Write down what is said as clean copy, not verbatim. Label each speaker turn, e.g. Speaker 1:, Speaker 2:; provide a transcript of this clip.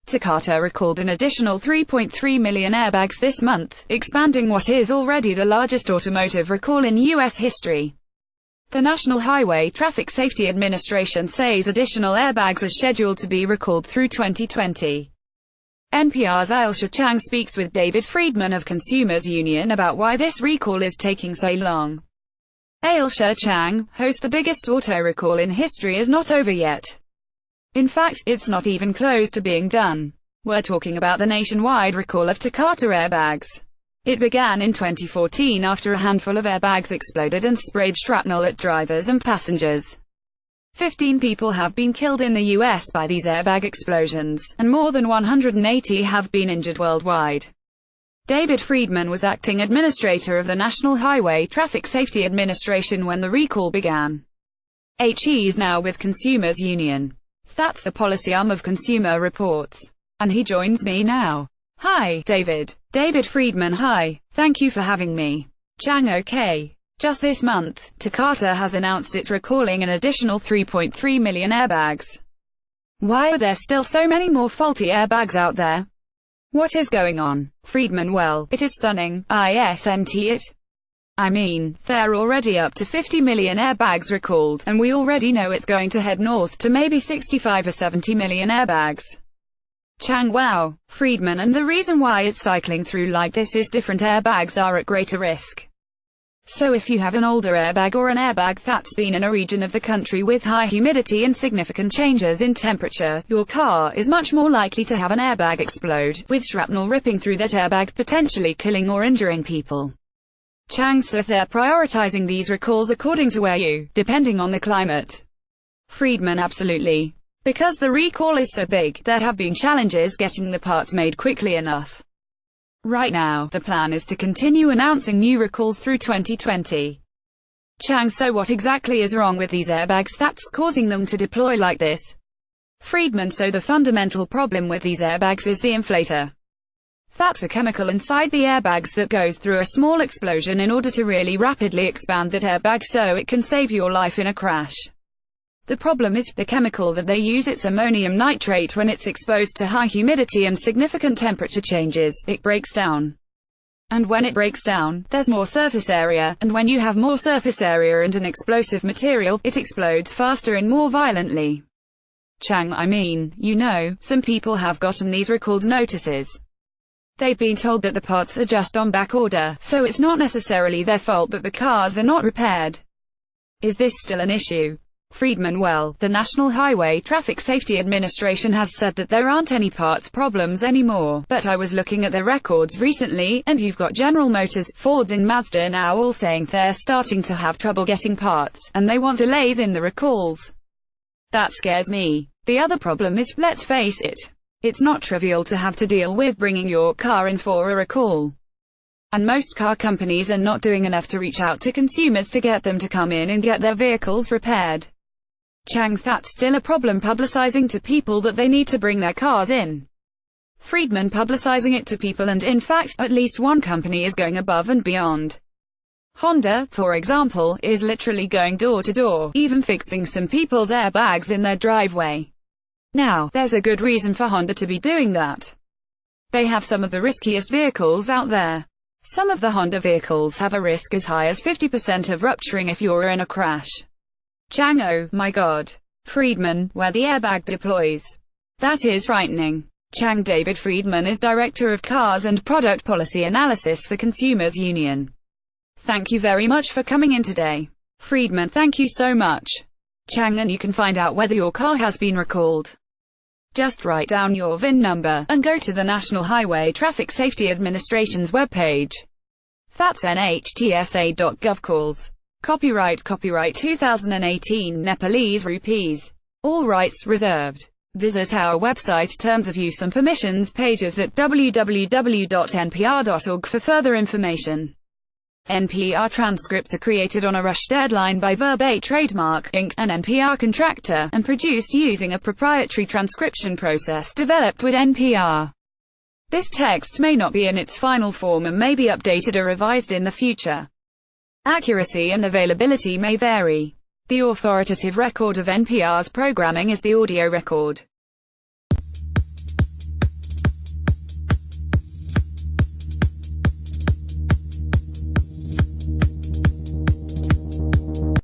Speaker 1: Takata recalled an additional 3.3 million airbags this month, expanding what is already the largest automotive recall in U.S. history. The National Highway Traffic Safety Administration says additional airbags are scheduled to be recalled through 2020. NPR's Ailsha Chang speaks with David Friedman of Consumers Union about why this recall is taking so long. Ailsha Chang, host: the biggest auto recall in history is not over yet. In fact, it's not even close to being done. We're talking about the nationwide recall of Takata airbags. It began in 2014 after a handful of airbags exploded and sprayed shrapnel at drivers and passengers. 15 people have been killed in the US by these airbag explosions, and more than 180 have been injured worldwide. David Friedman was acting administrator of the National Highway Traffic Safety Administration when the recall began. He's now with Consumers Union. That's the policy arm of Consumer Reports. And he joins me now. Hi, David. David Friedman. Hi. Thank you for having me. Chang. Okay. Just this month, Takata has announced it's recalling an additional 3.3 million airbags. Why are there still so many more faulty airbags out there? What is going on? Friedman. Well, it is stunning, isn't it? I mean, there are already up to 50 million airbags recalled, and we already know it's going to head north to maybe 65 or 70 million airbags. Chang. Wow. Friedman. And the reason why it's cycling through like this is different airbags are at greater risk. So if you have an older airbag or an airbag that's been in a region of the country with high humidity and significant changes in temperature, your car is much more likely to have an airbag explode, with shrapnel ripping through that airbag, potentially killing or injuring people. Chang. So they're prioritizing these recalls according to where depending on the climate. Friedman. Absolutely. Because the recall is so big, there have been challenges getting the parts made quickly enough. Right now, the plan is to continue announcing new recalls through 2020. Chang. So what exactly is wrong with these airbags that's causing them to deploy like this? Friedman. So the fundamental problem with these airbags is the inflator. That's a chemical inside the airbags that goes through a small explosion in order to really rapidly expand that airbag so it can save your life in a crash. The problem is, the chemical that they use, it's ammonium nitrate. When it's exposed to high humidity and significant temperature changes, it breaks down. And when it breaks down, there's more surface area, and when you have more surface area and an explosive material, it explodes faster and more violently. Chang. I mean, some people have gotten these recalled notices. They've been told that the parts are just on back order, so it's not necessarily their fault that the cars are not repaired. Is this still an issue? Friedman. Well, the National Highway Traffic Safety Administration has said that there aren't any parts problems anymore, but I was looking at their records recently, and you've got General Motors, Ford and Mazda now all saying they're starting to have trouble getting parts, and they want delays in the recalls. That scares me. The other problem is, let's face it, it's not trivial to have to deal with bringing your car in for a recall. And most car companies are not doing enough to reach out to consumers to get them to come in and get their vehicles repaired. Chang. That's still a problem, publicizing to people that they need to bring their cars in. Friedman. Publicizing it to people, and in fact, at least one company is going above and beyond. Honda, for example, is literally going door to door, even fixing some people's airbags in their driveway. Now, there's a good reason for Honda to be doing that. They have some of the riskiest vehicles out there. Some of the Honda vehicles have a risk as high as 50% of rupturing if you're in a crash. Chang. Oh my God. Friedman. Where the airbag deploys. That is frightening. Chang. David Friedman is Director of Cars and Product Policy Analysis for Consumers Union. Thank you very much for coming in today. Friedman. Thank you so much. Chang. And you can find out whether your car has been recalled. Just write down your VIN number, and go to the National Highway Traffic Safety Administration's webpage. That's nhtsa.gov. Calls. Copyright 2018 Nepalese rupees. All rights reserved. Visit our website Terms of Use and Permissions pages at www.npr.org for further information. NPR transcripts are created on a rush deadline by Verbate Trademark, Inc., an NPR contractor, and produced using a proprietary transcription process developed with NPR. This text may not be in its final form and may be updated or revised in the future. Accuracy and availability may vary. The authoritative record of NPR's programming is the audio record.